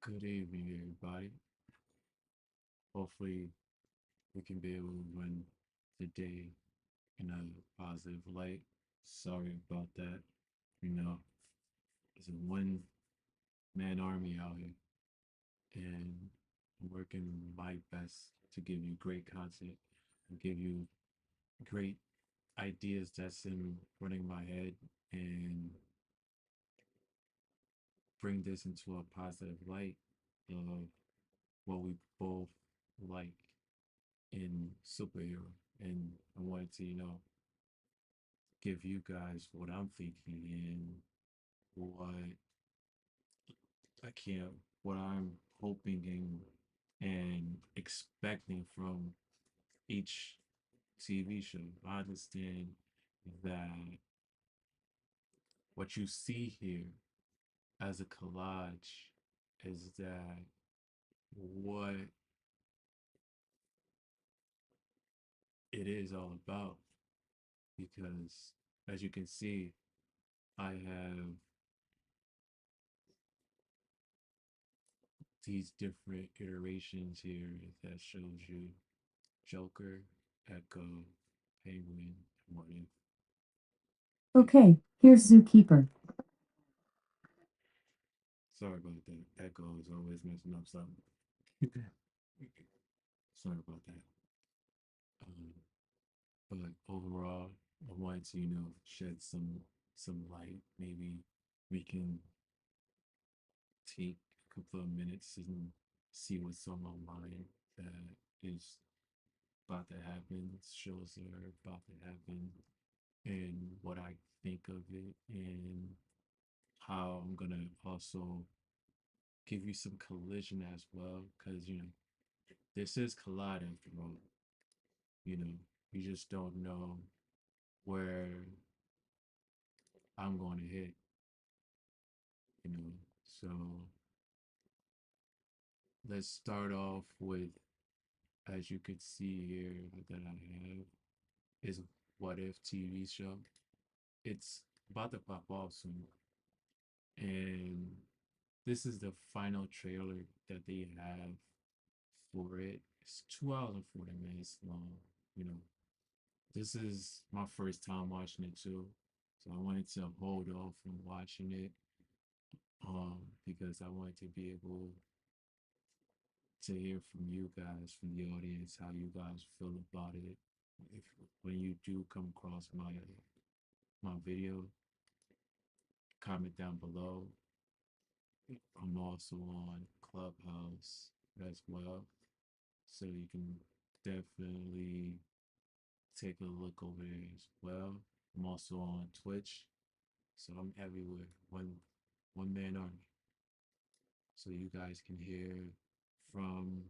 Good evening, everybody. Hopefully, we can be able to run the day in a positive light. Sorry about that. You know, it's a one-man army out here, and I'm working my best to give you great content and give you great ideas that's in running my head and bring this into a positive light of what we both like in superhero. And I wanted to, give you guys what I'm thinking and what I can't, what I'm hoping and expecting from each TV show. I understand that what you see here as a collage is that what it is all about because as you can see, I have these different iterations here that shows you Joker, Echo, Penguin, What If. Okay, here's Zookeeper. Sorry about that. Echo is always messing up something. Sorry about that. Um, but overall, I wanted to, shed some light. Maybe we can take a couple of minutes and see what's on my mind that is about to happen, shows that are about to happen, and what I think of it, and how I'm gonna also give you some collision as well, because this is collide after all. You know, you just don't know where I'm going to hit. You know, so let's start off with, as you could see here that I have, is What If TV show. It's about to pop off soon, and this is the final trailer that they have for it. It's 2 hours and 40 minutes long. You know, this is my first time watching it too, so I wanted to hold off from watching it, because I wanted to be able to hear from you guys, from the audience, how you guys feel about it. If when you do come across my video, comment down below. I'm also on Clubhouse as well, so you can definitely take a look over there as well. I'm also on Twitch, so I'm everywhere. One man army. So you guys can hear from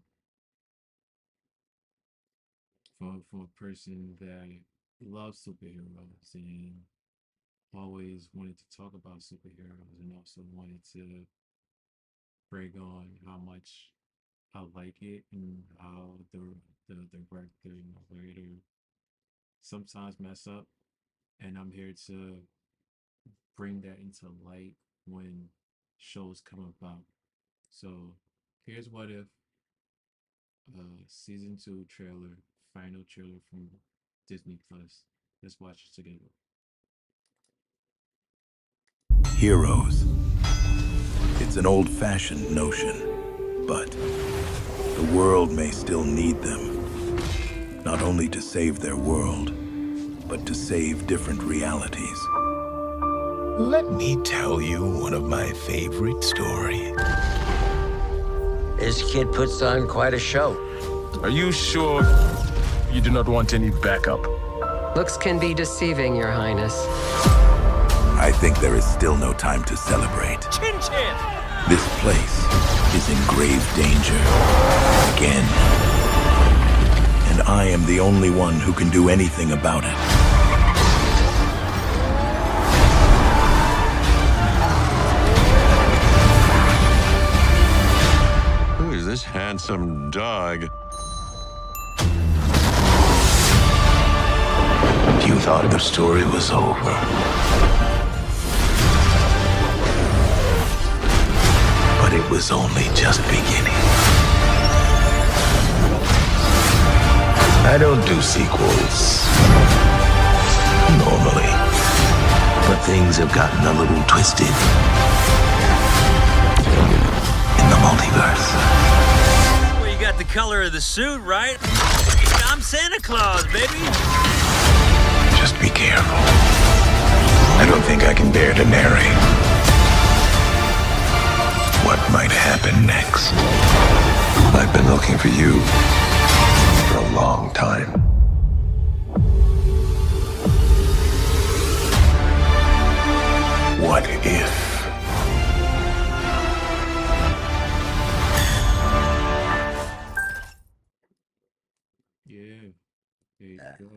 from a person that loves superheroes and always wanted to talk about superheroes and also wanted to bring on how much I like it and how the director and the writer sometimes mess up, and I'm here to bring that into light when shows come about. So here's What If, season 2 trailer, final trailer from Disney Plus. Let's watch it together. Heroes. It's an old-fashioned notion, but the world may still need them. Not only to save their world, but to save different realities. Let me tell you one of my favorite stories. This kid puts on quite a show. Are you sure you do not want any backup? Looks can be deceiving, Your Highness. I think there is still no time to celebrate. Chin Chin! This place is in grave danger. Again. And I am the only one who can do anything about it. Who is this handsome dog? You thought the story was over. But it was only just beginning. I don't do sequels normally, but things have gotten a little twisted in the multiverse. Well, you got the color of the suit, right? I'm Santa Claus, baby. Just be careful. I don't think I can bear to narrate what might happen next. I've been looking for you for a long time. What if? Yeah, there you go.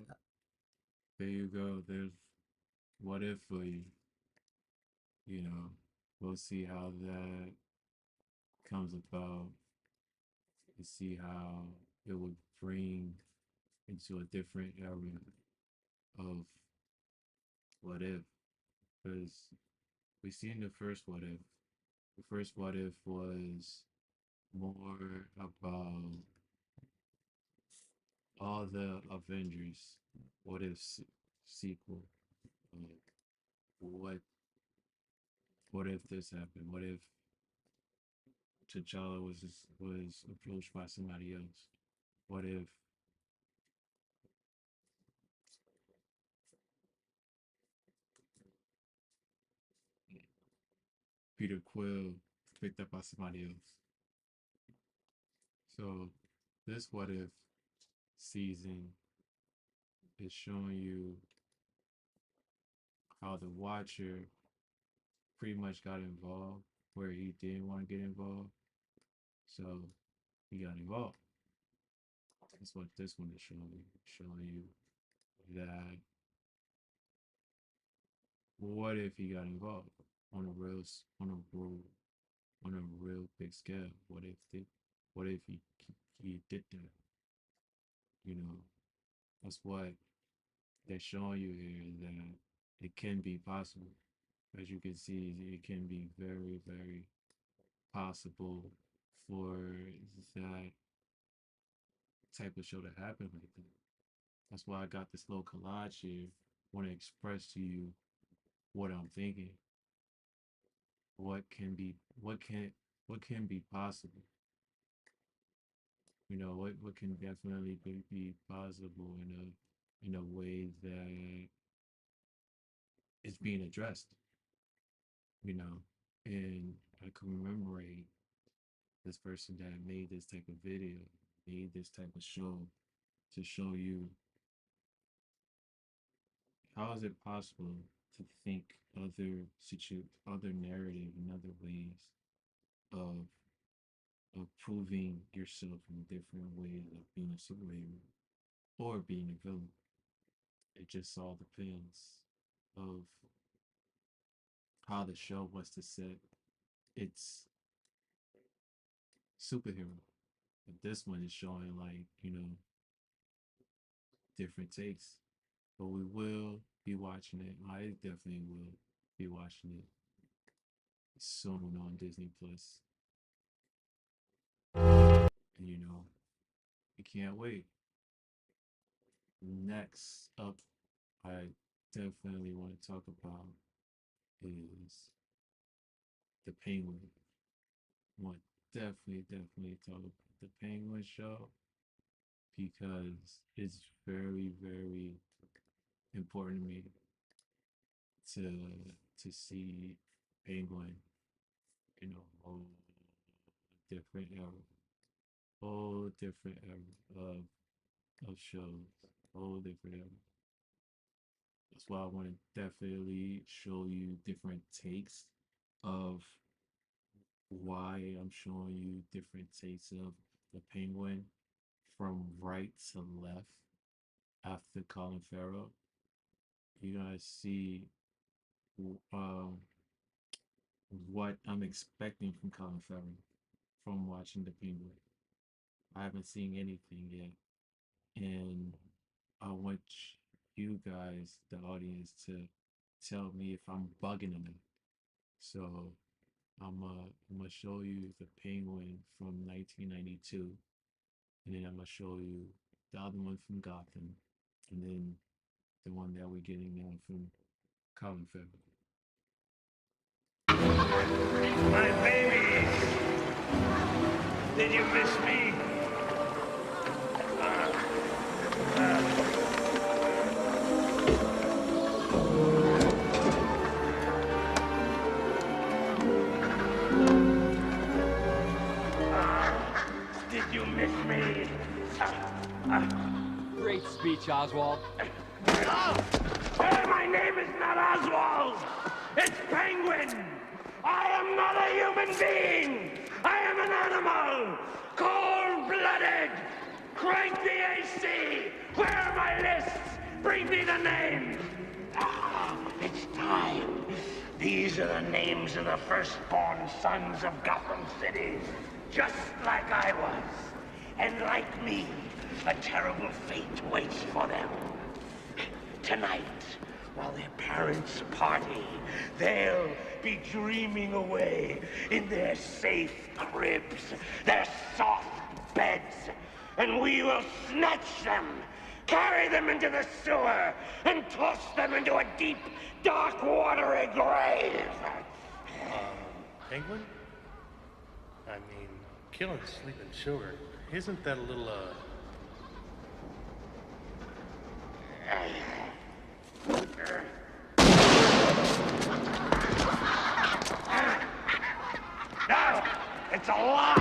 There you go. There's what if for you. You know, we'll see how that comes about. And see how it would bring into a different area of what if. Because we seen the first what if. The first what if was more about all the Avengers. What if sequel? Like, what what if this happened? What if T'Challa was approached by somebody else? What if Peter Quill picked up by somebody else? So this what if season is showing you how the Watcher pretty much got involved where he didn't want to get involved. So he got involved. That's what this one is showing you that what if he got involved on a real big scale? What if he did that? You know, that's what they're showing you here that it can be possible. As you can see, it can be very, very possible for that type of show to happen like that. That's why I got this little collage here. Want to express to you what I'm thinking. What can be what can be possible. You know what can definitely be possible in a way that is being addressed. You know, and I commemorate this person that made this type of video, made this type of show to show you how is it possible to think other narrative and other ways of proving yourself in different ways of being a superhero or being a villain. It just all depends of how the show wants to set its superhero. But this one is showing like, different takes. But we will be watching it. I definitely will be watching it soon on Disney Plus. And I can't wait. Next up, I definitely want to talk about is the Penguin. I want definitely talk about the Penguin show because it's very, very important to me to see Penguin in a different era, whole different era of shows, whole different era. That's why I want to definitely show you different takes of why I'm showing you different takes of the Penguin from right to left after Colin Farrell. You're gonna see um, what I'm expecting from Colin Farrell from watching the Penguin. I haven't seen anything yet, and I want you guys, the audience, to tell me if I'm bugging or not. So I'm gonna show you the Penguin from 1992, and then I'm gonna show you the other one from Gotham, and then the one that we're getting now from Colin Farrell. My baby! Did you miss me? Did you miss me? Great speech, Oswald. My name is not Oswald! It's Penguin! I am not a human being! I am an animal! Cold-blooded! Crank the AC! Where are my lists? Bring me the names! It's time. These are the names of the firstborn sons of Gotham City. Just like I was. And like me, a terrible fate waits for them. Tonight, while their parents party, they'll be dreaming away in their safe cribs, their soft beds, and we will snatch them, carry them into the sewer, and toss them into a deep, dark, watery grave. Penguin? I mean, killing sleeping children, isn't that a little, No, it's a lot.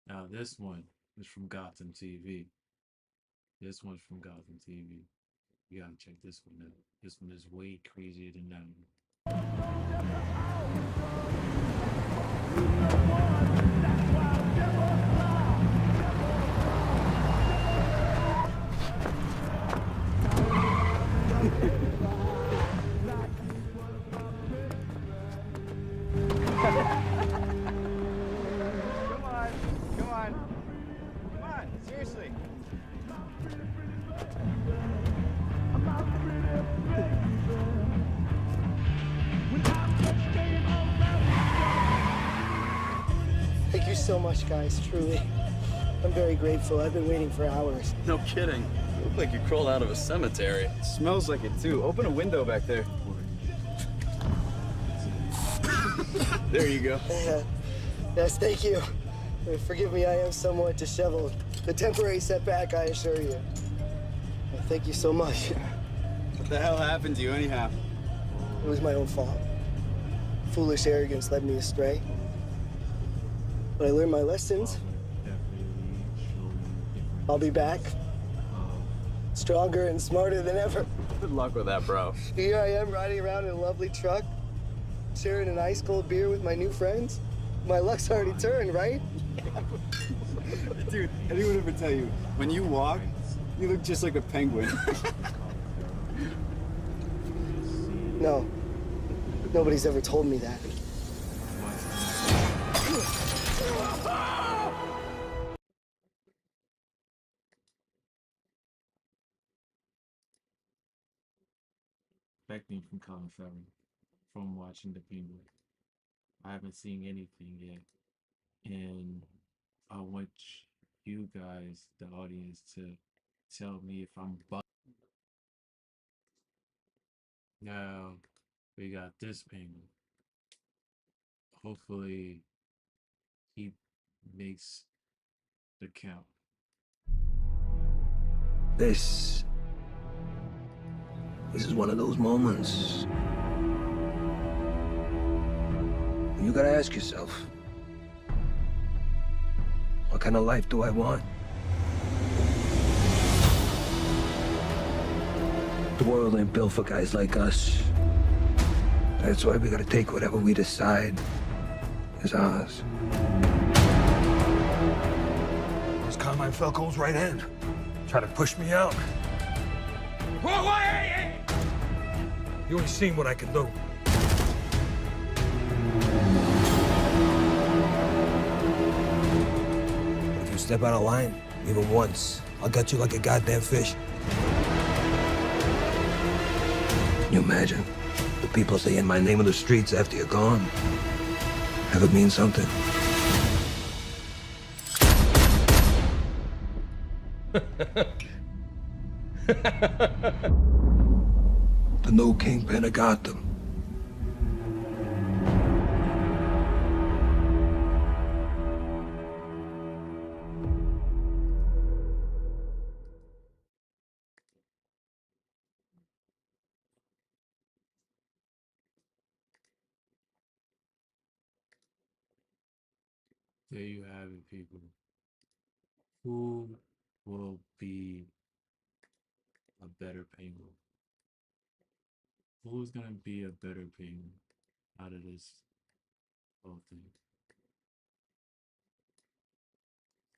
Now this one is from Gotham TV. This one's from Gotham TV. You gotta check this one out. This one is way crazier than that one. Come on, seriously. Thank you so much, guys, truly. I'm very grateful. I've been waiting for hours. No kidding. You look like you crawled out of a cemetery. It smells like it, too. Open a window back there. There you go. Yes, thank you. Forgive me, I am somewhat disheveled. A temporary setback, I assure you. Thank you so much. What the hell happened to you, anyhow? It was my own fault. Foolish arrogance led me astray. But I learned my lessons. I'll be back. Stronger and smarter than ever. Good luck with that, bro. Here I am riding around in a lovely truck, sharing an ice cold beer with my new friends. My luck's already turned, right? Dude, anyone ever tell you, when you walk, you look just like a penguin? No. Nobody's ever told me that. Expecting from Colin Farrell from watching The Penguin. I haven't seen anything yet, and I want you guys, the audience, to tell me if I'm Now we got this Penguin. Hopefully he makes the count. This is one of those moments. You gotta ask yourself, what kind of life do I want? The world ain't built for guys like us. That's why we gotta take whatever we decide is ours. This Carmine Falco's right hand. Try to push me out. Whoa, hey! You ain't seen what I can do. step out of line, even once, I'll gut you like a goddamn fish. Can you imagine? The people saying my name in the streets after you're gone. Have it mean something. The new kingpin of Gotham. There you have it, people. Who will be a better penguin? Who's gonna be a better penguin out of this whole thing?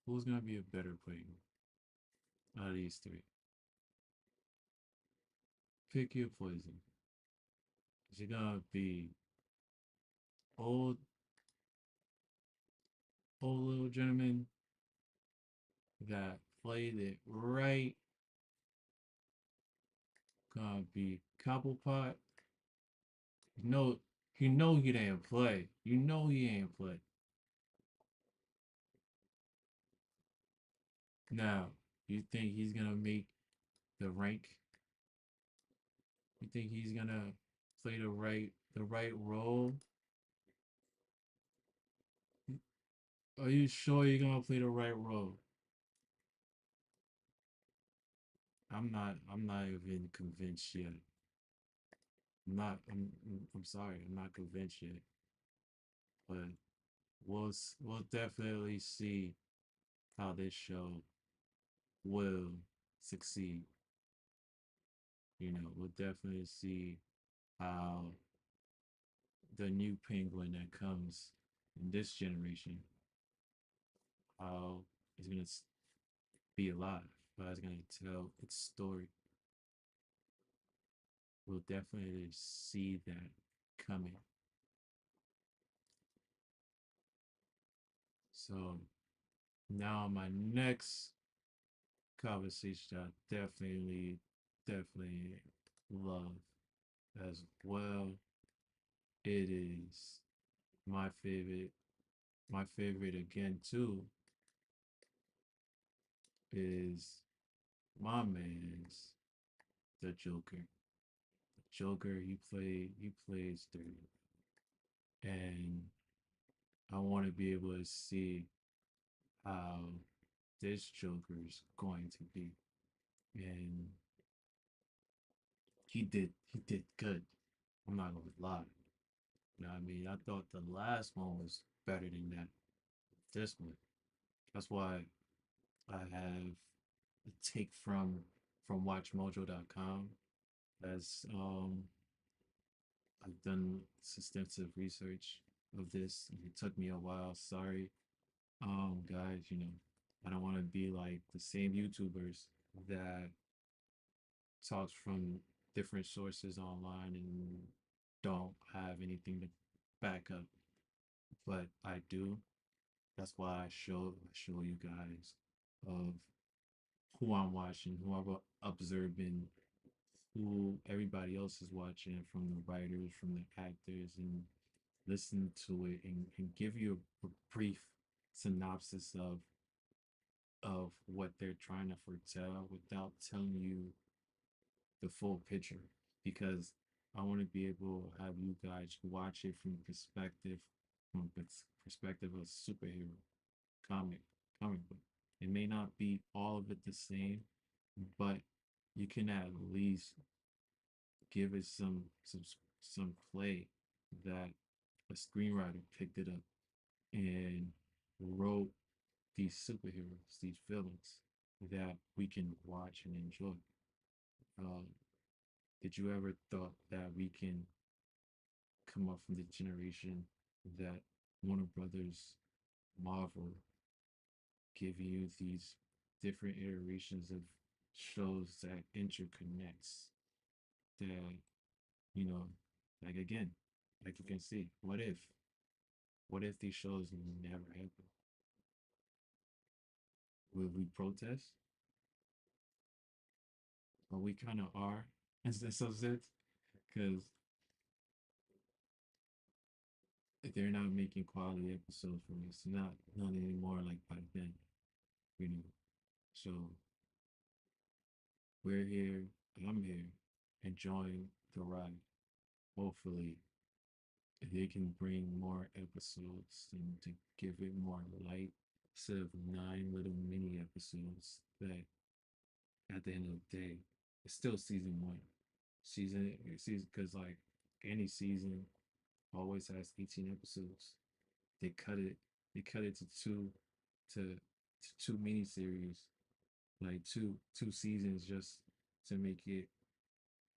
Who's gonna be a better penguin out of these three? Pick your poison. Is it gonna be old, old little gentleman that played it right? Gonna be Cobblepot? No, you know he didn't play. You know he ain't play. Now, you think he's gonna make the rank? You think he's gonna play the right role? Are you sure you're gonna play the right role? I'm not even convinced yet. I'm sorry, I'm not convinced yet. But we'll definitely see how this show will succeed. We'll definitely see how the new penguin that comes in this generation, how it's gonna be alive, how it's gonna tell its story. We'll definitely see that coming. So now my next conversation I definitely love as well. It is my favorite. My favorite again too is my man's the Joker. The Joker he plays dirty. And I want to be able to see how this Joker's going to be. And he did good. I'm not gonna lie. You know what I mean? I thought the last one was better than this one. That's why I have a take from watchmojo.com. As I've done extensive research of this. It took me a while. Sorry, guys. I don't want to be like the same YouTubers that talks from different sources online and don't have anything to back up. But I do. That's why I show you guys of who I'm watching, who I'm observing, who everybody else is watching, from the writers, from the actors, and listen to it and give you a brief synopsis of what they're trying to foretell without telling you the full picture, because I want to be able to have you guys watch it from perspective of superhero comic comic book. It may not be all of it the same, but you can at least give it some play that a screenwriter picked it up and wrote these superheroes, these villains that we can watch and enjoy. Um, did you ever thought that we can come up from the generation that Warner Brothers, Marvel give you these different iterations of shows that interconnects, that you know like, again, like you can see, what if these shows never happen? will we protest? But we kind of are in some sense because they're not making quality episodes for us. Not anymore like back then, you know. So we're here, I'm here, enjoying the ride. Hopefully, they can bring more episodes and to give it more light instead of 9 little mini episodes that at the end of the day, it's still season one. Season, because like any season always has 18 episodes. They cut it. They cut it to two miniseries, like two seasons, just to make it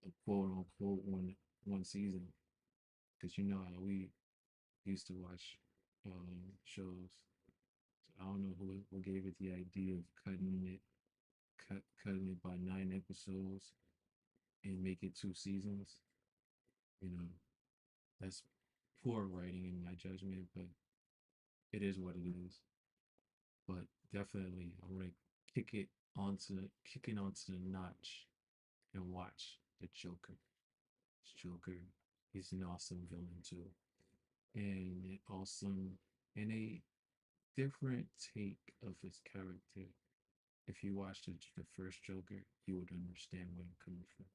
a quote unquote one season. Because you know how we used to watch shows. So I don't know who gave it the idea of cutting it by 9 episodes and make it 2 seasons. You know, that's poor writing in my judgment, but it is what it is. But definitely, I'm gonna kick it onto the notch and watch the Joker. Joker, he's an awesome villain too, and an awesome and a different take of his character. If you watched the first Joker, you would understand where I'm coming from.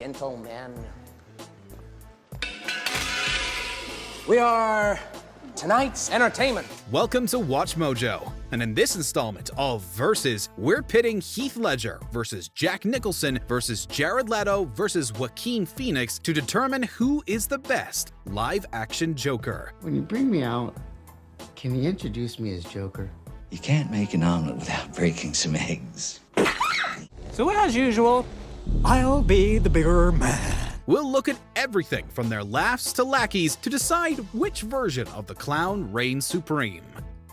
Gentlemen, we are tonight's entertainment. Welcome to Watch Mojo, and in this installment of Versus, we're pitting Heath Ledger versus Jack Nicholson versus Jared Leto versus Joaquin Phoenix to determine who is the best live-action Joker. When you bring me out, can you introduce me as Joker? You can't make an omelet without breaking some eggs. So as usual, I'll be the bigger man. We'll look at everything from their laughs to lackeys to decide which version of the clown reigns supreme.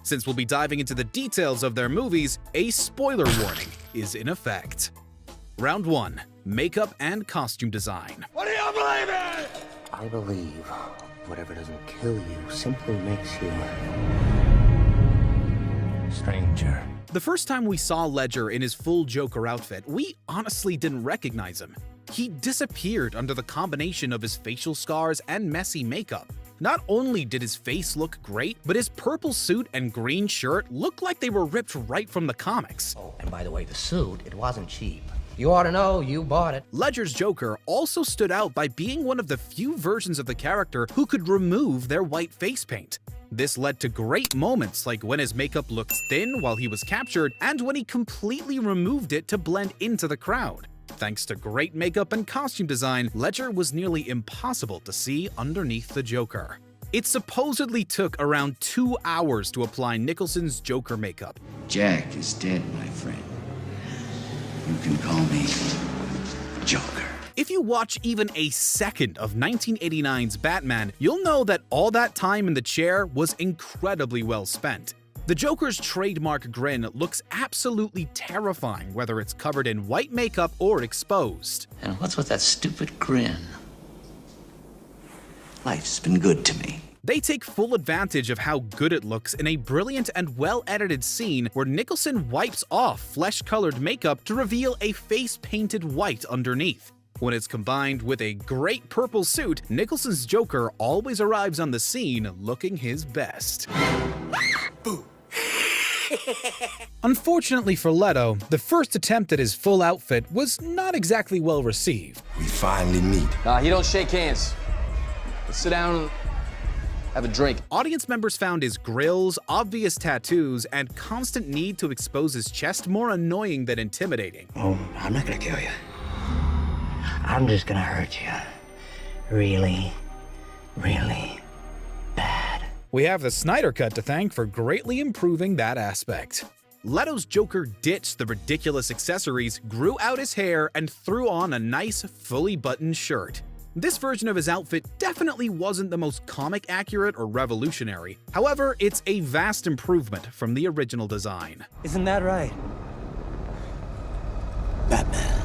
Since we'll be diving into the details of their movies, a spoiler warning is in effect. Round 1, makeup and costume design. What do you believe in? I believe whatever doesn't kill you simply makes you stranger. The first time we saw Ledger in his full Joker outfit, we honestly didn't recognize him. He disappeared under the combination of his facial scars and messy makeup. Not only did his face look great, but his purple suit and green shirt looked like they were ripped right from the comics. Oh, and by the way, the suit, it wasn't cheap. You ought to know, you bought it. Ledger's Joker also stood out by being one of the few versions of the character who could remove their white face paint. This led to great moments like when his makeup looked thin while he was captured and when he completely removed it to blend into the crowd. Thanks to great makeup and costume design, Ledger was nearly impossible to see underneath the Joker. It supposedly took around 2 hours to apply Nicholson's Joker makeup. Jack is dead, my friend. You can call me Joker. If you watch even a second of 1989's Batman, you'll know that all that time in the chair was incredibly well spent. The Joker's trademark grin looks absolutely terrifying whether it's covered in white makeup or exposed. And what's with that stupid grin? Life's been good to me. They take full advantage of how good it looks in a brilliant and well-edited scene where Nicholson wipes off flesh-colored makeup to reveal a face painted white underneath. When it's combined with a great purple suit, Nicholson's Joker always arrives on the scene looking his best. Unfortunately for Leto, the first attempt at his full outfit was not exactly well received. We finally meet. Nah, you don't shake hands. Let's sit down and have a drink. Audience members found his grills, obvious tattoos, and constant need to expose his chest more annoying than intimidating. Oh, I'm not gonna kill you. I'm just gonna hurt you. Really, really bad. We have the Snyder Cut to thank for greatly improving that aspect. Leto's Joker ditched the ridiculous accessories, grew out his hair, and threw on a nice, fully buttoned shirt. This version of his outfit definitely wasn't the most comic accurate or revolutionary. However, it's a vast improvement from the original design. Isn't that right? Batman.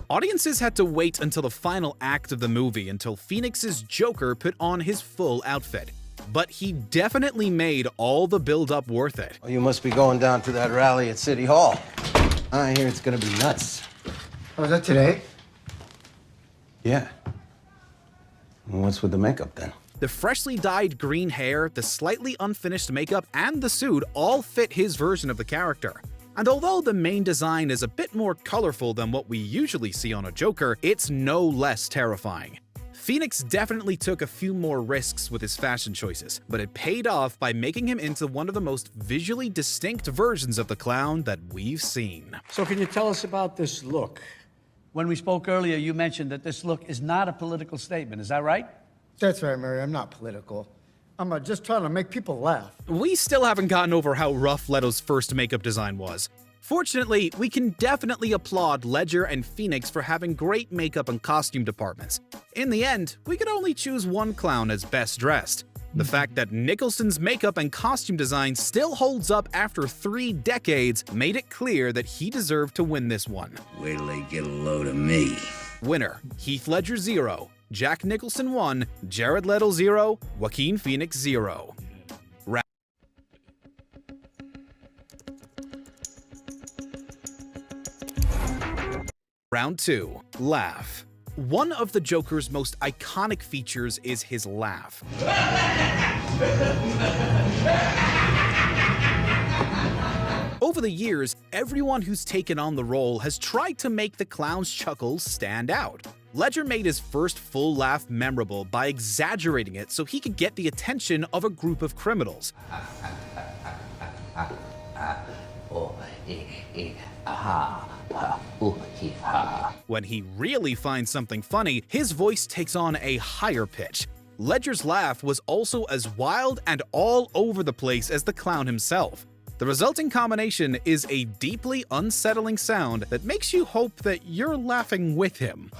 Audiences had to wait until the final act of the movie until Phoenix's Joker put on his full outfit. but he definitely made all the build-up worth it. Oh, you must be going down to that rally at City Hall. I hear it's gonna be nuts. Oh, is that today? Yeah. Well, what's with the makeup then? The freshly dyed green hair, the slightly unfinished makeup, and the suit all fit his version of the character. And although the main design is a bit more colorful than what we usually see on a Joker, it's no less terrifying. Phoenix definitely took a few more risks with his fashion choices, but it paid off by making him into one of the most visually distinct versions of the clown that we've seen. So can you tell us about this look? When we spoke earlier, you mentioned that this look is not a political statement. Is that right? That's right, Mary. I'm not political. I'm just trying to make people laugh. We still haven't gotten over how rough Leto's first makeup design was. Fortunately, we can definitely applaud Ledger and Phoenix for having great makeup and costume departments. In the end, we could only choose one clown as best dressed. The fact that Nicholson's makeup and costume design still holds up after 3 decades made it clear that he deserved to win this one. Wait till they get a load of me. Winner, Heath Ledger 0, Jack Nicholson 1, Jared Leto 0, Joaquin Phoenix 0. Round 2. Laugh. One of the Joker's most iconic features is his laugh. Over the years, everyone who's taken on the role has tried to make the clown's chuckles stand out. Ledger made his first full laugh memorable by exaggerating it so he could get the attention of a group of criminals. When he really finds something funny, his voice takes on a higher pitch. Ledger's laugh was also as wild and all over the place as the clown himself. The resulting combination is a deeply unsettling sound that makes you hope that you're laughing with him.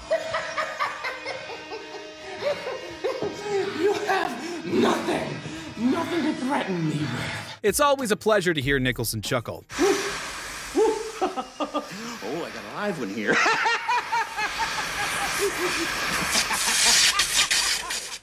You have nothing to threaten me with. It's always a pleasure to hear Nicholson chuckle. Oh, I got a live one here.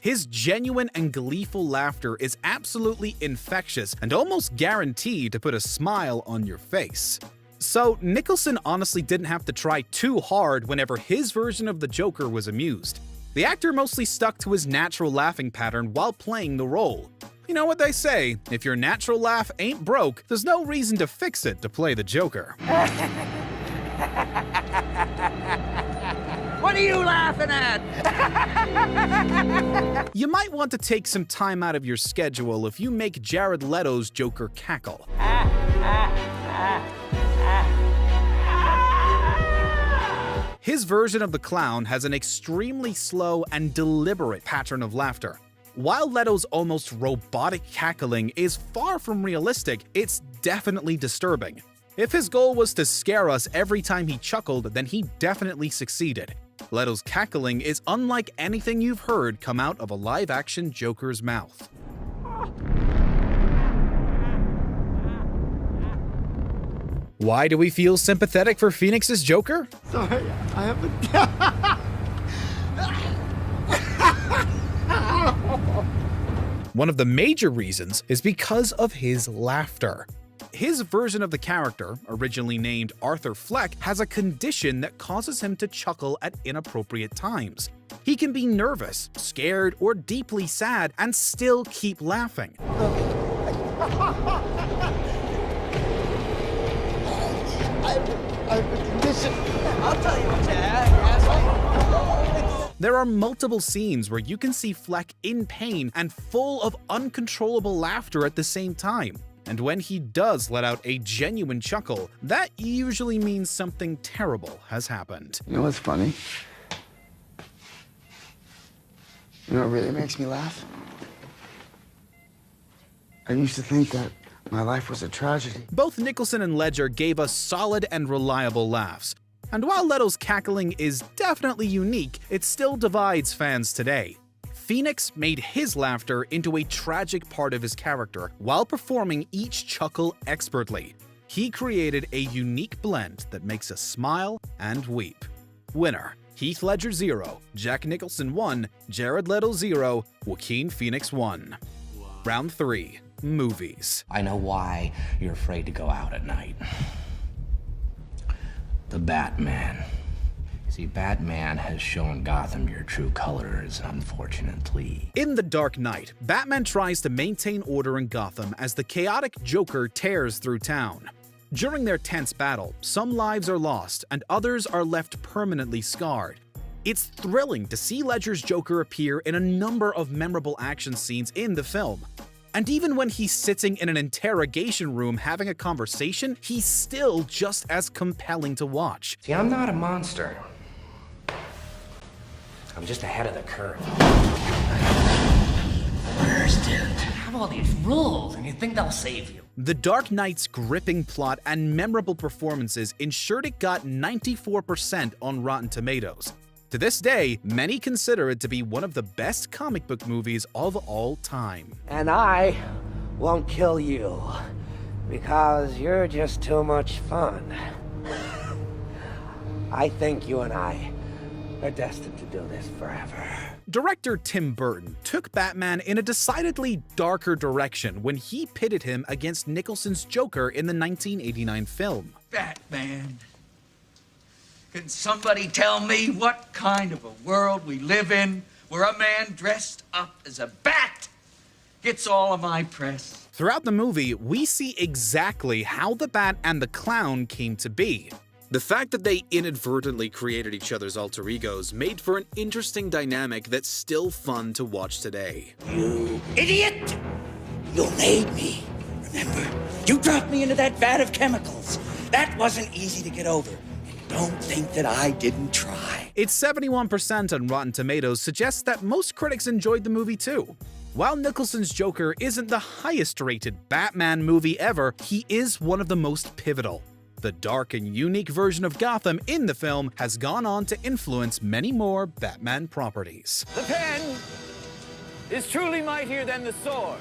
His genuine and gleeful laughter is absolutely infectious and almost guaranteed to put a smile on your face. So Nicholson honestly didn't have to try too hard whenever his version of the Joker was amused. The actor mostly stuck to his natural laughing pattern while playing the role. You know what they say, if your natural laugh ain't broke, there's no reason to fix it to play the Joker. What are you laughing at? You might want to take some time out of your schedule if you make Jared Leto's Joker cackle. His version of the clown has an extremely slow and deliberate pattern of laughter. While Leto's almost robotic cackling is far from realistic, it's definitely disturbing. If his goal was to scare us every time he chuckled, then he definitely succeeded. Leto's cackling is unlike anything you've heard come out of a live-action Joker's mouth. Why do we feel sympathetic for Phoenix's Joker? Sorry, I haven't. One of the major reasons is because of his laughter. His version of the character, originally named Arthur Fleck, has a condition that causes him to chuckle at inappropriate times. He can be nervous, scared, or deeply sad and still keep laughing. I'll tell you what you asshole. There are multiple scenes where you can see Fleck in pain and full of uncontrollable laughter at the same time. And when he does let out a genuine chuckle, that usually means something terrible has happened. You know what's funny? You know what really makes me laugh? I used to think that my life was a tragedy. Both Nicholson and Ledger gave us solid and reliable laughs. And while Leto's cackling is definitely unique, it still divides fans today. Phoenix made his laughter into a tragic part of his character while performing each chuckle expertly. He created a unique blend that makes us smile and weep. Winner: Heath Ledger 0, Jack Nicholson 1, Jared Leto 0, Joaquin Phoenix 1. Wow. Round 3. Movies. I know why you're afraid to go out at night. The Batman. See, Batman has shown Gotham your true colors, unfortunately. In The Dark Knight, Batman tries to maintain order in Gotham as the chaotic Joker tears through town. During their tense battle, some lives are lost and others are left permanently scarred. It's thrilling to see Ledger's Joker appear in a number of memorable action scenes in the film. And even when he's sitting in an interrogation room having a conversation, he's still just as compelling to watch. See, I'm not a monster. I'm just ahead of the curve. Dude, have all these rules and you think they'll save you. The Dark Knight's gripping plot and memorable performances ensured it got 94% on Rotten Tomatoes. To this day, many consider it to be one of the best comic book movies of all time. And I won't kill you, because you're just too much fun. I think you and I are destined to do this forever. Director Tim Burton took Batman in a decidedly darker direction when he pitted him against Nicholson's Joker in the 1989 film. Batman. Can somebody tell me what kind of a world we live in where a man dressed up as a bat gets all of my press? Throughout the movie, we see exactly how the Bat and the Clown came to be. The fact that they inadvertently created each other's alter egos made for an interesting dynamic that's still fun to watch today. You idiot! You made me. Remember, you dropped me into that vat of chemicals. That wasn't easy to get over. Don't think that I didn't try. Its 71% on Rotten Tomatoes suggests that most critics enjoyed the movie too. While Nicholson's Joker isn't the highest-rated Batman movie ever, he is one of the most pivotal. The dark and unique version of Gotham in the film has gone on to influence many more Batman properties. The pen is truly mightier than the sword.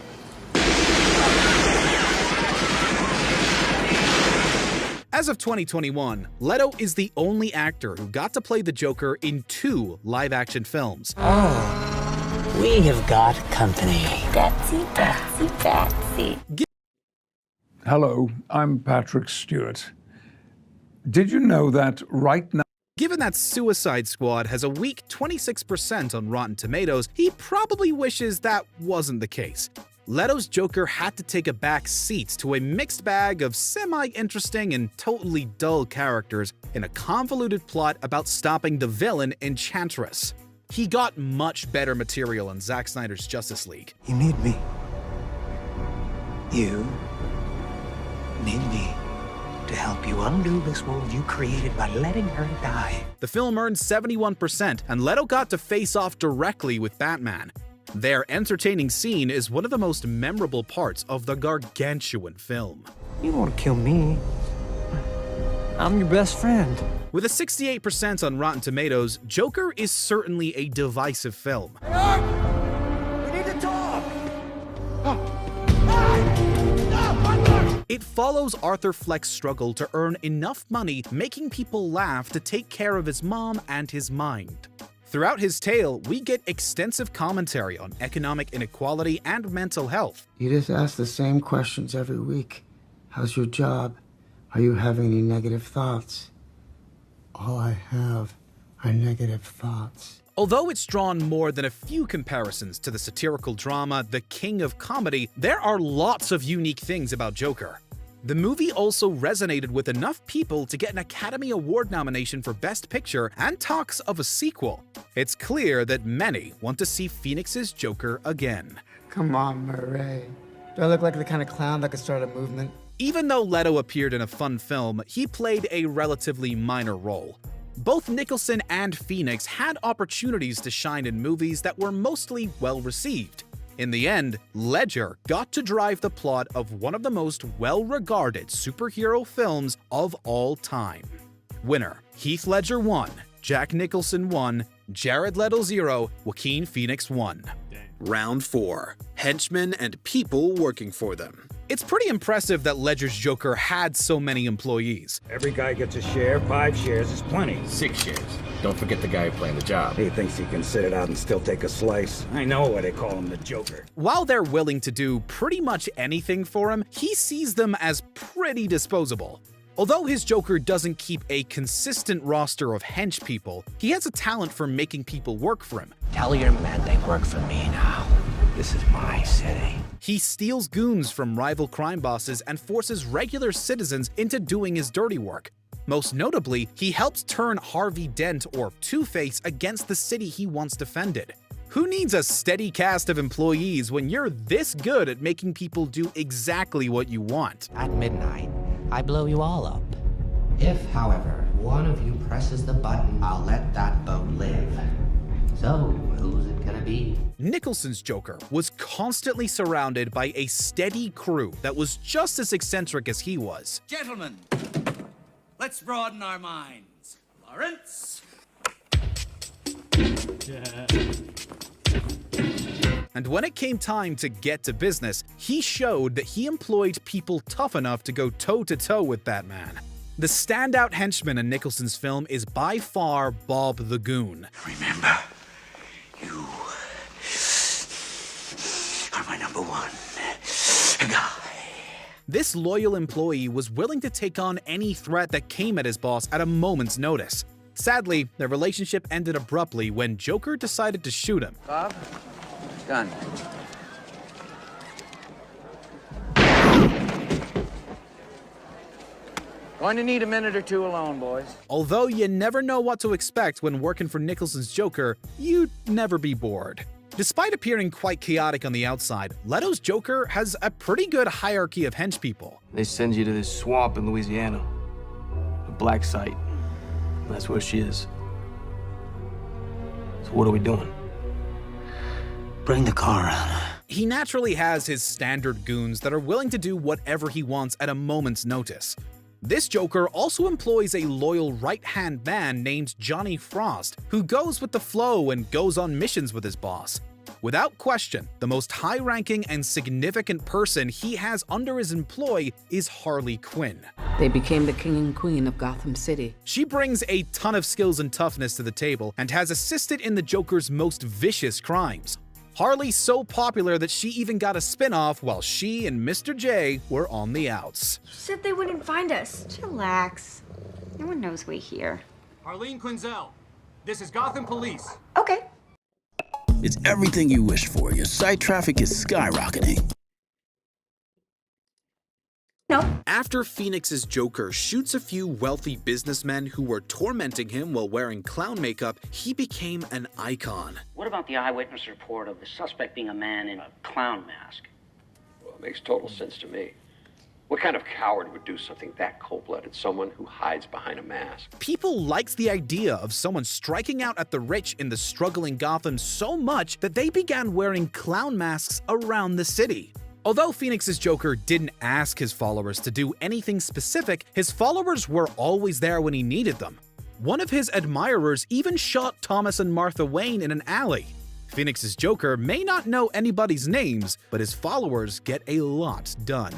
As of 2021, Leto is the only actor who got to play the Joker in 2 live-action films. Oh, we have got company. Betsy, Betsy, Betsy. Hello, I'm Patrick Stewart. Did you know that right now... Given that Suicide Squad has a weak 26% on Rotten Tomatoes, he probably wishes that wasn't the case. Leto's Joker had to take a back seat to a mixed bag of semi-interesting and totally dull characters in a convoluted plot about stopping the villain Enchantress. He got much better material in Zack Snyder's Justice League. You need me. You need me to help you undo this world you created by letting her die. The film earned 71%, and Leto got to face off directly with Batman. Their entertaining scene is one of the most memorable parts of the gargantuan film. You want to kill me? I'm your best friend. With a 68% on Rotten Tomatoes, Joker is certainly a divisive film. We need to talk! It follows Arthur Fleck's struggle to earn enough money making people laugh to take care of his mom and his mind. Throughout his tale, we get extensive commentary on economic inequality and mental health. You just ask the same questions every week. How's your job? Are you having any negative thoughts? All I have are negative thoughts. Although it's drawn more than a few comparisons to the satirical drama The King of Comedy, there are lots of unique things about Joker. The movie also resonated with enough people to get an Academy Award nomination for Best Picture and talks of a sequel. It's clear that many want to see Phoenix's Joker again. Come on, Murray. Do I look like the kind of clown that could start a movement? Even though Leto appeared in a fun film, he played a relatively minor role. Both Nicholson and Phoenix had opportunities to shine in movies that were mostly well-received. In the end, Ledger got to drive the plot of one of the most well-regarded superhero films of all time. Winner: Heath Ledger 1, Jack Nicholson 1, Jared Leto 0, Joaquin Phoenix 1. Round 4. Henchmen and people working for them. It's pretty impressive that Ledger's Joker had so many employees. Every guy gets a share. 5 shares is plenty. 6 shares. Don't forget the guy who planned the job. He thinks he can sit it out and still take a slice. I know why they call him the Joker. While they're willing to do pretty much anything for him, he sees them as pretty disposable. Although his Joker doesn't keep a consistent roster of hench people, he has a talent for making people work for him. Tell your men they work for me now. This is my city. He steals goons from rival crime bosses and forces regular citizens into doing his dirty work. Most notably, he helps turn Harvey Dent, or Two-Face, against the city he once defended. Who needs a steady cast of employees when you're this good at making people do exactly what you want? At midnight, I blow you all up. If, however, one of you presses the button, I'll let that boat live. So, who's it gonna be? Nicholson's Joker was constantly surrounded by a steady crew that was just as eccentric as he was. Gentlemen, let's broaden our minds. Lawrence? And when it came time to get to business, he showed that he employed people tough enough to go toe-to-toe with that man. The standout henchman in Nicholson's film is by far Bob the Goon. Remember, you are my number one guy. This loyal employee was willing to take on any threat that came at his boss at a moment's notice. Sadly, their relationship ended abruptly when Joker decided to shoot him. Bob? Gun. Going to need a minute or two alone, boys. Although you never know what to expect when working for Nicholson's Joker, you'd never be bored. Despite appearing quite chaotic on the outside, Leto's Joker has a pretty good hierarchy of henchpeople. They send you to this swamp in Louisiana. A black site. That's where she is. So what are we doing? Bring the car around. He naturally has his standard goons that are willing to do whatever he wants at a moment's notice. This Joker also employs a loyal right-hand man named Johnny Frost, who goes with the flow and goes on missions with his boss. Without question, the most high-ranking and significant person he has under his employ is Harley Quinn. They became the king and queen of Gotham City. She brings a ton of skills and toughness to the table and has assisted in the Joker's most vicious crimes. Harley's so popular that she even got a spin-off while she and Mr. J were on the outs. She said they wouldn't find us. Chillax. No one knows we're here. Arlene Quinzel, this is Gotham Police. Okay. It's everything you wish for. Your site traffic is skyrocketing. No. After Phoenix's Joker shoots a few wealthy businessmen who were tormenting him while wearing clown makeup, he became an icon. What about the eyewitness report of the suspect being a man in a clown mask? Well, it makes total sense to me. What kind of coward would do something that cold-blooded? Someone who hides behind a mask. People liked the idea of someone striking out at the rich in the struggling Gotham so much that they began wearing clown masks around the city. Although Phoenix's Joker didn't ask his followers to do anything specific, his followers were always there when he needed them. One of his admirers even shot Thomas and Martha Wayne in an alley. Phoenix's Joker may not know anybody's names, but his followers get a lot done.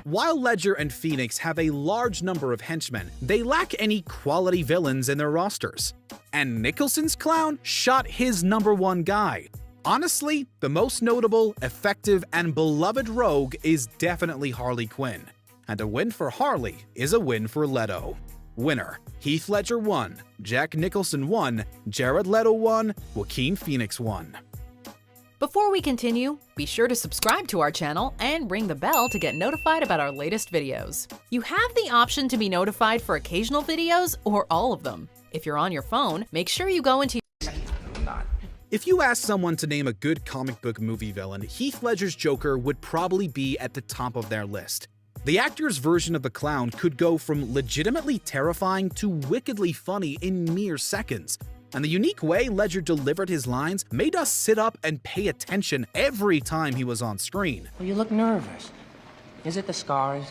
While Ledger and Phoenix have a large number of henchmen, they lack any quality villains in their rosters. And Nicholson's clown shot his #1 guy. Honestly, the most notable, effective, and beloved rogue is definitely Harley Quinn. And a win for Harley is a win for Leto. Winner: Heath Ledger 1, Jack Nicholson 1, Jared Leto 1, Joaquin Phoenix 1. Before we continue, be sure to subscribe to our channel and ring the bell to get notified about our latest videos. You have the option to be notified for occasional videos or all of them. If you're on your phone, make sure you go into If you ask someone to name a good comic book movie villain, Heath Ledger's Joker would probably be at the top of their list. The actor's version of the clown could go from legitimately terrifying to wickedly funny in mere seconds. And the unique way Ledger delivered his lines made us sit up and pay attention every time he was on screen. Well, you look nervous. Is it the scars?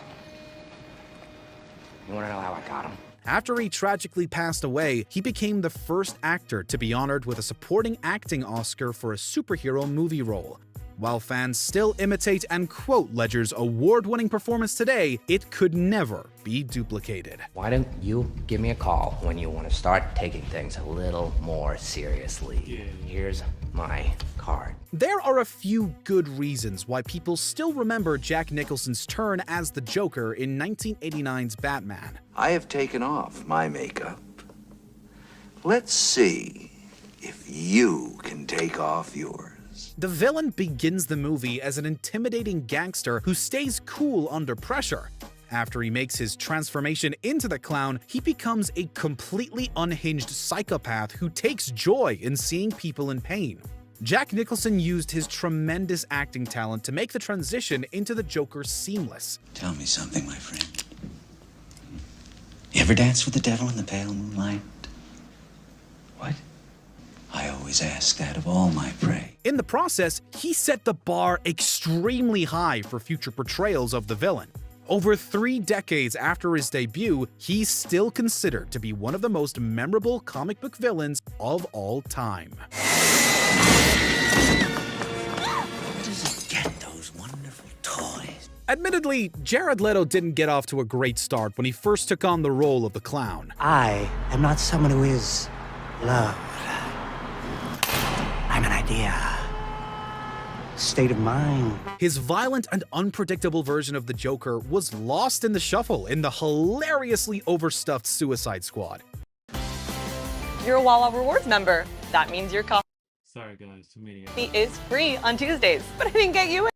You want to know how I got them? After he tragically passed away, he became the first actor to be honored with a supporting acting Oscar for a superhero movie role. While fans still imitate and quote Ledger's award-winning performance today, it could never be duplicated. Why don't you give me a call when you want to start taking things a little more seriously? Here's my card. There are a few good reasons why people still remember Jack Nicholson's turn as the Joker in 1989's Batman. I have taken off my makeup. Let's see if you can take off yours. The villain begins the movie as an intimidating gangster who stays cool under pressure. After he makes his transformation into the clown, he becomes a completely unhinged psychopath who takes joy in seeing people in pain. Jack Nicholson used his tremendous acting talent to make the transition into the Joker seamless. Tell me something, my friend. You ever dance with the devil in the pale moonlight? What? I always ask that of all my prey. In the process, he set the bar extremely high for future portrayals of the villain. Over 3 decades after his debut, he's still considered to be one of the most memorable comic book villains of all time. Where does he get those wonderful toys? Admittedly, Jared Leto didn't get off to a great start when he first took on the role of the clown. I am not someone who is loved. I'm an idea. State of mind. His violent and unpredictable version of the Joker was lost in the shuffle in the hilariously overstuffed Suicide Squad. You're a Wawa Rewards member. That means your coffee Sorry guys, too many. is free on Tuesdays, but I didn't get you in.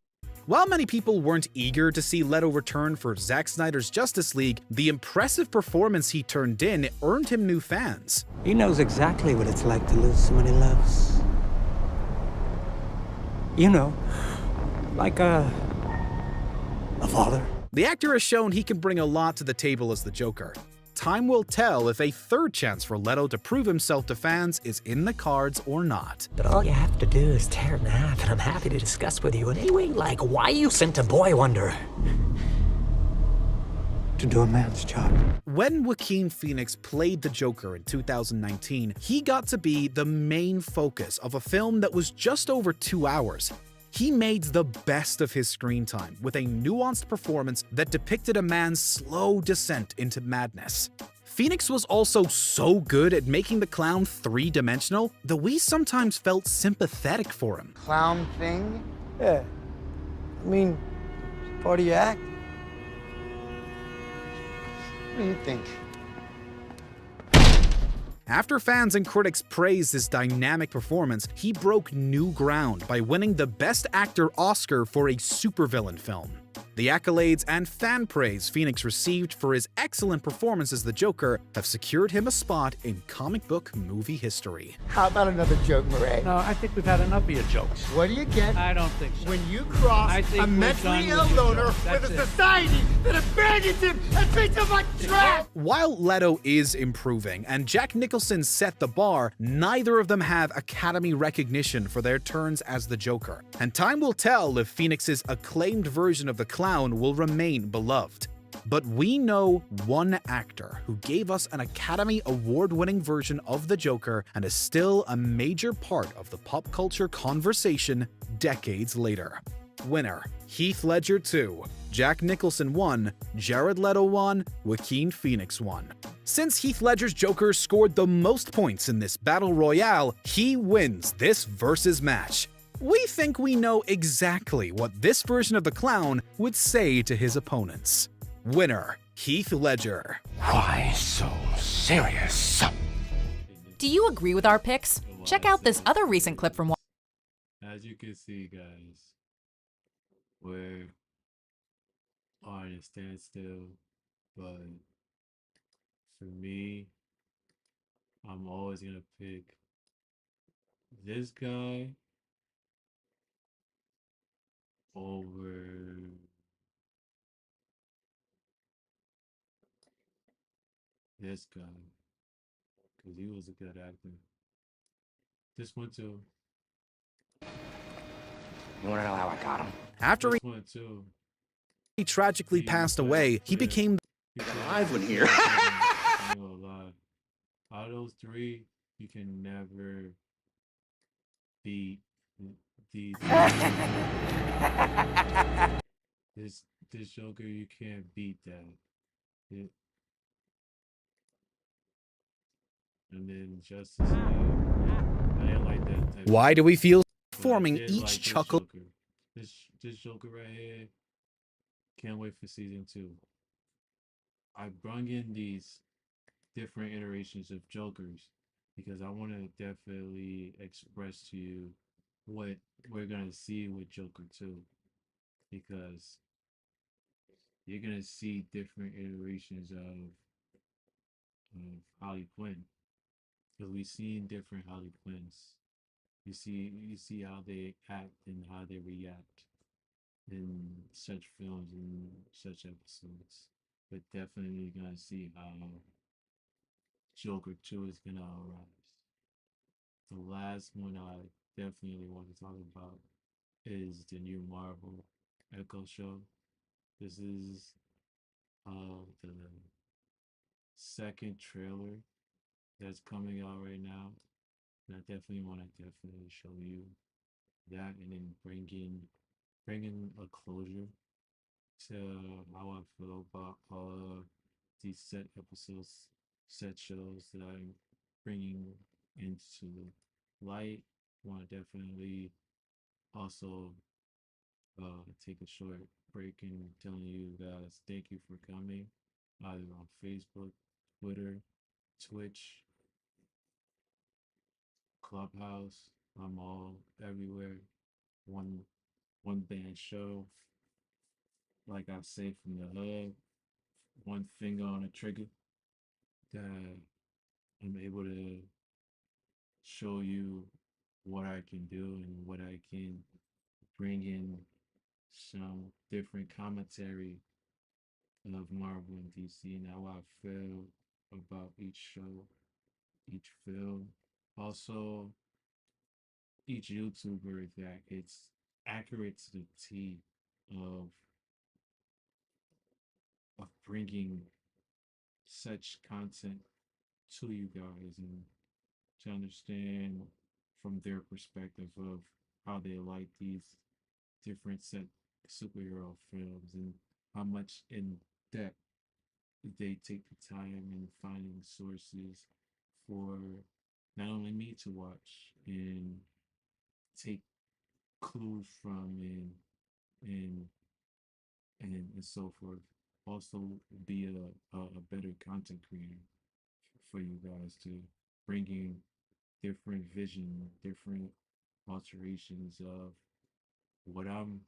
While many people weren't eager to see Leto return for Zack Snyder's Justice League, the impressive performance he turned in earned him new fans. He knows exactly what it's like to lose someone he loves. You know, like a father. The actor has shown he can bring a lot to the table as the Joker. Time will tell if a third chance for Leto to prove himself to fans is in the cards or not. But all you have to do is tear it in half, and I'm happy to discuss with you in any way like why you sent a boy wonder to do a man's job. When Joaquin Phoenix played the Joker in 2019, he got to be the main focus of a film that was just over 2 hours. He made the best of his screen time with a nuanced performance that depicted a man's slow descent into madness. Phoenix was also so good at making the clown three-dimensional that we sometimes felt sympathetic for him. Clown thing? Yeah. I mean, part of your act. What do you think? After fans and critics praised his dynamic performance, he broke new ground by winning the Best Actor Oscar for a supervillain film. The accolades and fan praise Phoenix received for his excellent performance as the Joker have secured him a spot in comic book movie history. How about another joke, Murray? No, I think we've had enough of your jokes. What do you get? I don't think so. When you cross I think a we're mentally done ill with your loner jokes. with That's a it. society that abandons him and treats him like trash! While Leto is improving and Jack Nicholson set the bar, neither of them have Academy recognition for their turns as the Joker. And time will tell if Phoenix's acclaimed version of the clown will remain beloved. But we know one actor who gave us an Academy Award-winning version of the Joker and is still a major part of the pop culture conversation decades later. Winner: Heath Ledger 2, Jack Nicholson 1, Jared Leto 1, Joaquin Phoenix 1. Since Heath Ledger's Joker scored the most points in this battle royale, he wins this versus match. We think we know exactly what this version of the clown would say to his opponents. Winner: Heath Ledger. Why so serious? Do you agree with our picks? Check out this other recent clip from As you can see, guys, we're on a standstill, but for me, I'm always gonna pick this guy over this guy because he was a good actor. This one too. You wanna know how I got him? After This one too. he tragically passed away, he became Live one here. I'm gonna lie. Out of those three, you can never beat these. This Joker, you can't beat that. And then Justice League, I didn't like that type. Why do we feel But I forming did each like chuckle? This Joker right here. Can't wait for season 2. I brung in these different iterations of Jokers because I want to definitely express to you what we're gonna see with Joker 2, because you're gonna see different iterations of Harley Quinn, because we've seen different Harley Quinns. You see how they act and how they react in such films and such episodes. But definitely gonna see how Joker 2 is gonna arise. The last one I definitely want to talk about is the new Marvel Echo show. This is the second trailer that's coming out right now. And I definitely want to definitely show you that, and then bring in a closure to how I feel about all of these set episodes, set shows that I'm bringing into light. Want to definitely also take a short break and telling you guys thank you for coming, either on Facebook, Twitter, Twitch, Clubhouse. I'm all everywhere. One band show. Like I say from the hood, one finger on the trigger, that I'm able to show you what I can do and what I can bring in some different commentary of Marvel and DC and how I feel about each show, each film. Also, each YouTuber that it's accurate to the T of bringing such content to you guys and to understand from their perspective of how they like these different set superhero films and how much in depth they take the time in finding sources for not only me to watch and take clues from and and so forth. Also be a better content creator for you guys to bring in different vision, different alterations of what I'm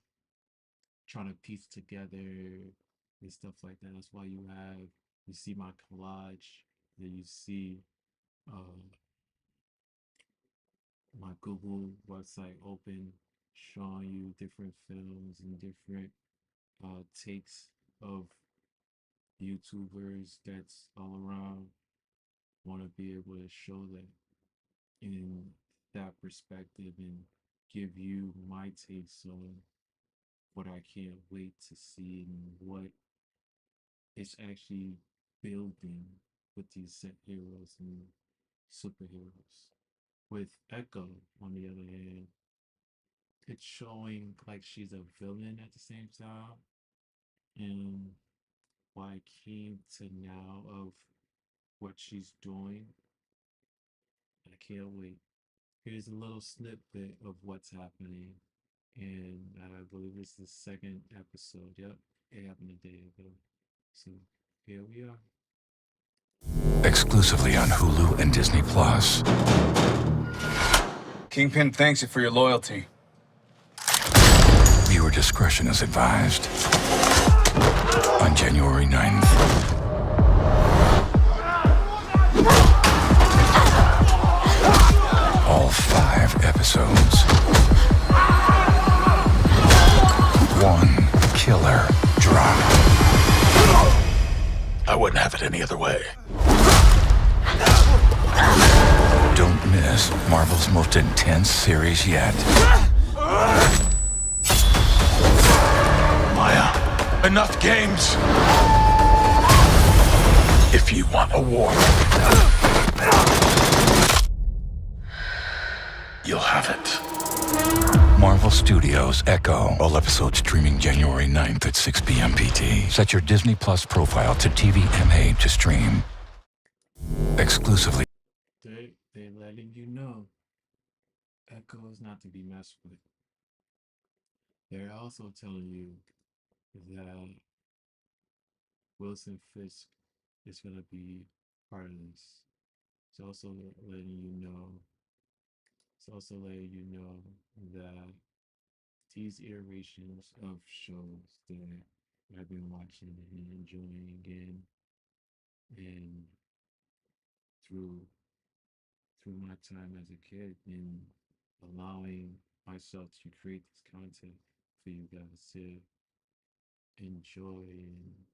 trying to piece together and stuff like that. That's why you see my collage, that you see my Google website open, showing you different films and different takes of YouTubers that's all around. Want to be able to show that in that perspective and give you my takes on what I can't wait to see and what it's actually building with these set heroes and superheroes. With Echo, on the other hand, it's showing like she's a villain at the same time, and why I came to now of what she's doing. I can't wait. Here's a little snippet of what's happening, and I believe it's the second episode. Yep, it happened a day ago. So here we are. Exclusively on Hulu and Disney Plus. Kingpin thanks you for your loyalty. Viewer discretion is advised. On January 9th. All 5 episodes. One killer drama. I wouldn't have it any other way. Don't miss Marvel's most intense series yet. Maya, enough games. If you want a war, you'll have it. Marvel Studios Echo. All episodes streaming January 9th at 6 p.m. PT. Set your Disney Plus profile to TVMA to stream. Exclusively. They letting you know Echo is not to be messed with. They're also telling you that Wilson Fisk is gonna be part of this. It's also letting you know. It's also letting you know that these iterations of shows that I've been watching and enjoying again, and through through my time as a kid and allowing myself to create this content for you guys to enjoy and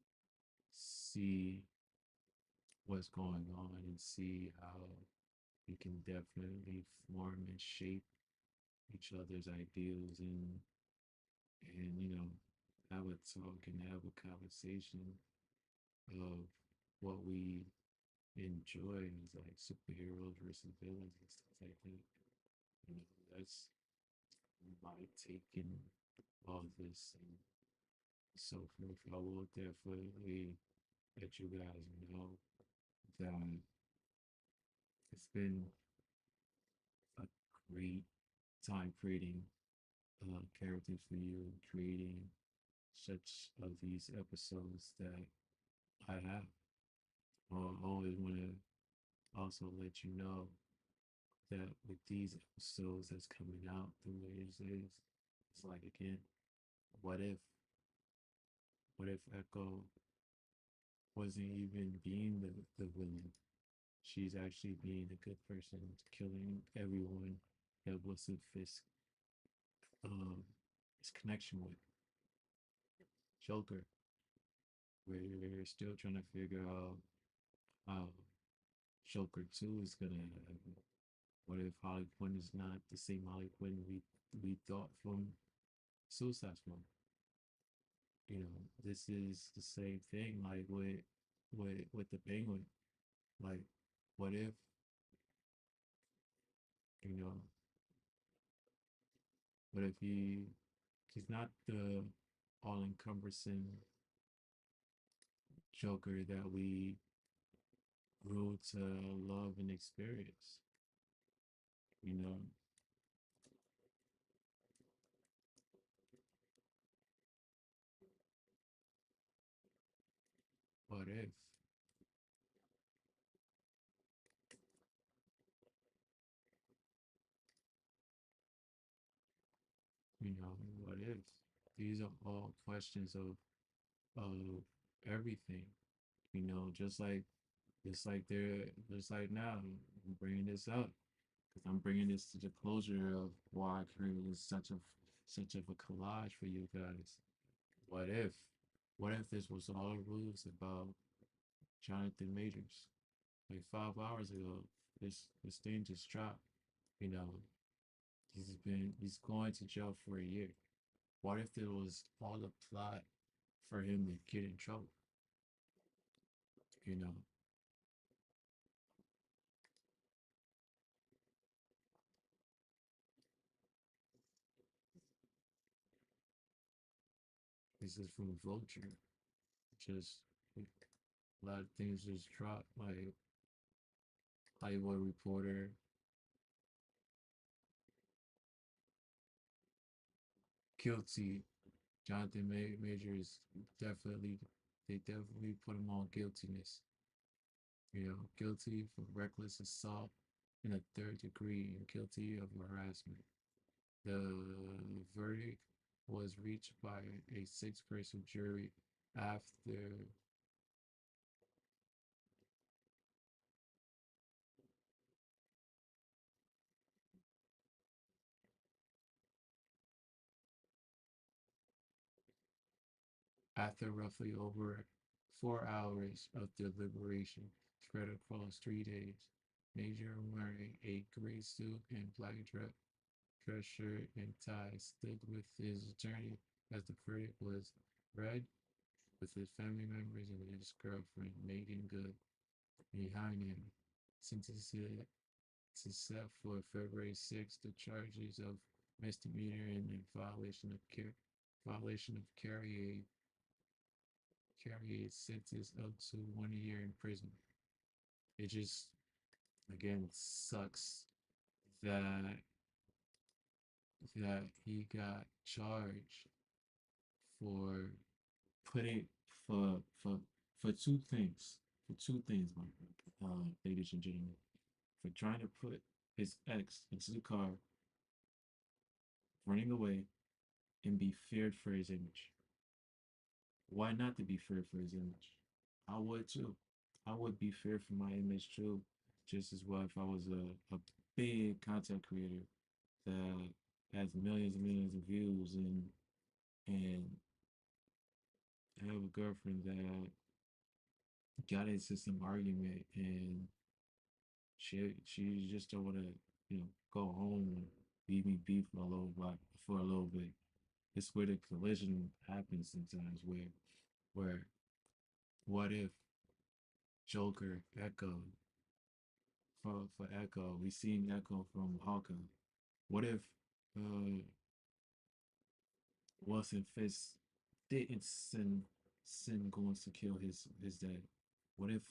see what's going on and see how we can definitely form and shape each other's ideals and have a talk and have a conversation of what we enjoy as like superheroes versus villains and stuff like that. That's my take in all this and so forth. I will definitely let you guys know that it's been a great time creating characters for you and creating such of these episodes that I have. I always want to also let you know that with these episodes that's coming out the way it is, it's like again, what if Echo wasn't even being the villain? She's actually being a good person, killing everyone that Wilson Fisk his connection with Joker. We're still trying to figure out how Joker 2 is gonna happen. What if Harley Quinn is not the same Harley Quinn we thought from Suicide Squad? This is the same thing like with the Penguin. Like, what if, you know, what if he's not the all encompassing Joker that we grew to love and experience? You know, what if? What if? These are all questions of everything. Just like now, I'm bringing this up because I'm bringing this to the closure of why I created such of a collage for you guys. What if? What if this was all a ruse about Jonathan Majors? Like 5 hours ago, this thing just dropped. You know, he's going to jail for a year. What if it was all a plot for him to get in trouble? You know, this is from Vulture. Just a lot of things just dropped. Like Hollywood Reporter, guilty. Jonathan Majors definitely, they definitely put him on guiltiness. Guilty for reckless assault in a third degree and guilty of harassment. The verdict was reached by a six-person jury after roughly over 4 hours of deliberation spread across 3 days. Major, wearing a gray suit and black dress shirt and tie, stood with his attorney as the verdict was read, with his family members and his girlfriend, Megan Good, behind him. Sentenced to set for February 6th, the charges of misdemeanor and violation of carry a sentence up to 1 year in prison. It just again sucks that he got charged for putting for for two things my ladies and gentlemen, for trying to put his ex into the car, running away, and be feared for his image. Why not to be feared for his image? I would too. I would be feared for my image too, just as well if I was a big content creator that has millions and millions of views and have a girlfriend that got into some argument and she just don't want to go home and leave me be for a little while, for a little bit. It's where the collision happens sometimes, where what if Joker Echo, for Echo, we seen Echo from Hawkeye. What if uh Wilson Fisk didn't sin going to kill his dad? What if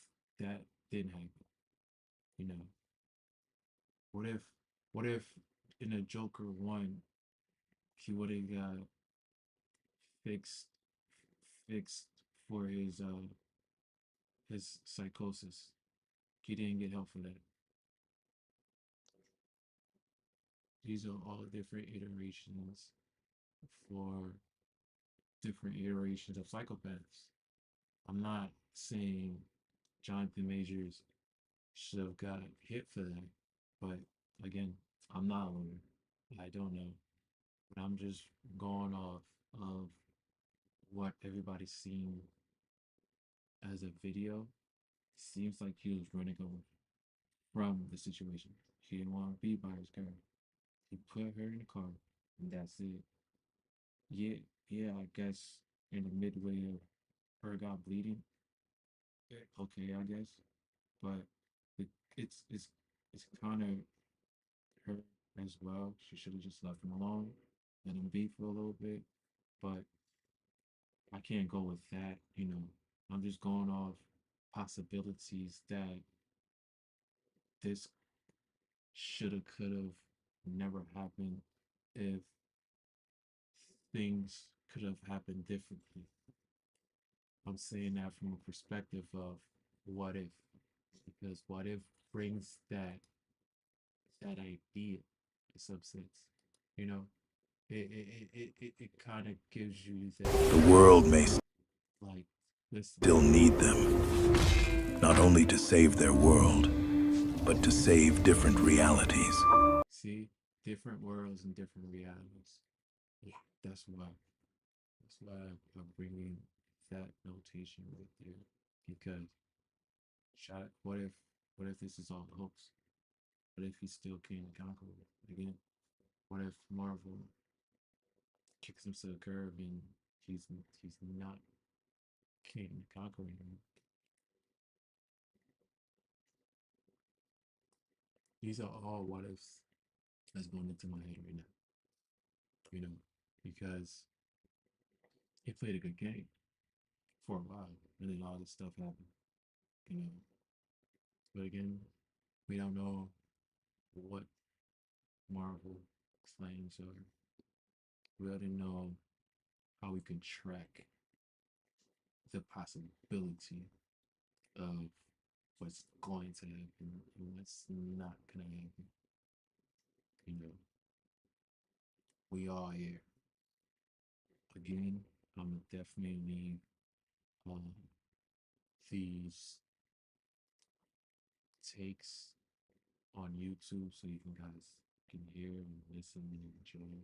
that didn't happen? You know, what if what if in a Joker one he would have got fixed fixed for his psychosis? He didn't get help for that. These are all for different iterations of psychopaths. I'm not saying Jonathan Majors should have got hit for that, but again, I'm not a lawyer. I don't know. But I'm just going off of what everybody's seen as a video. Seems like he was running away from the situation. He didn't want to be by his girl. He put her in the car, and that's it. Yeah, yeah, I guess in the midway of her got bleeding. Okay, I guess, but it, it's it's kind of her as well. She should have just left him alone, let him be for a little bit. But I can't go with that. I'm just going off possibilities that this shoulda, coulda, never happened if things could have happened differently. I'm saying that from a perspective of what if, because what if brings that idea in some sense. You know, it kind of gives you that The world may like listen. still need them, not only to save their world, but to save different realities. See, different worlds and different realities. Yeah, that's why I'm bringing that notation right there, because what if this is all a hoax? What if he's still King and Conqueror again? What if Marvel kicks him to the curb and he's not King and Conqueror anymore? These are all what ifs that's going into my head right now. Because he played a good game for a while, and then all this stuff happened. You know, but again, we don't know what Marvel claims are. We don't know how we can track the possibility of what's going to happen and what's not going to happen. You know, we are here. Again, I'm definitely need um, these takes on YouTube so you can guys can hear and listen and enjoy.